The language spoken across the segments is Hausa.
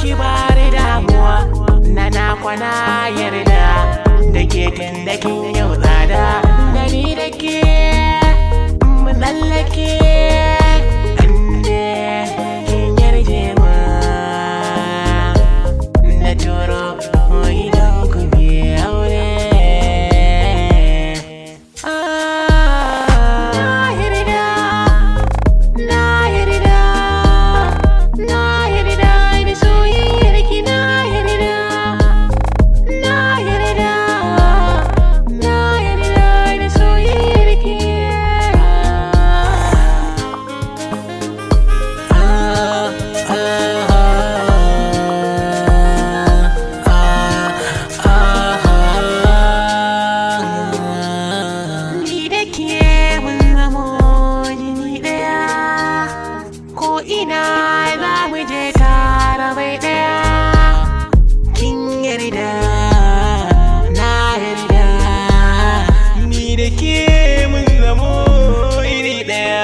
ki bari damuwa na kwana yarda da ke tun da kin yau tsada da ni da ke mu tsallake inda kin yarje ma na turo idan ku bi aure. Ina za mu je tare bai ɗaya kin yarda na yarda ni da ke mun zamo iri ɗaya.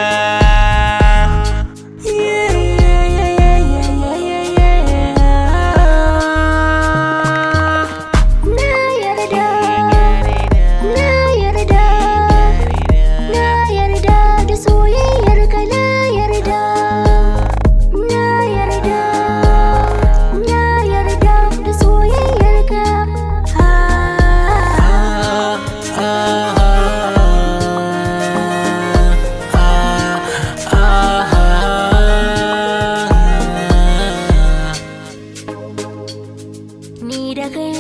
Ni da kai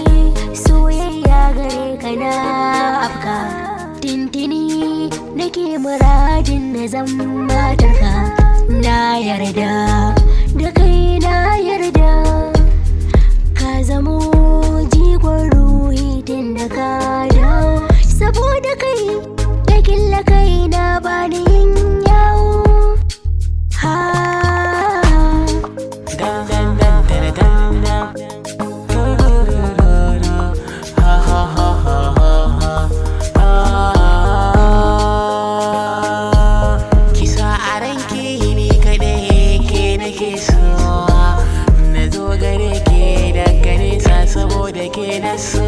soyayya gare ka na afka tintini nake muradin na zan matarka na yarda da kai na yarda ka zamo jigon ruhi tun da ka dawo saboda kai da killa kai na bani yin yawo na zo gare ke daga nesa saboda ke na so.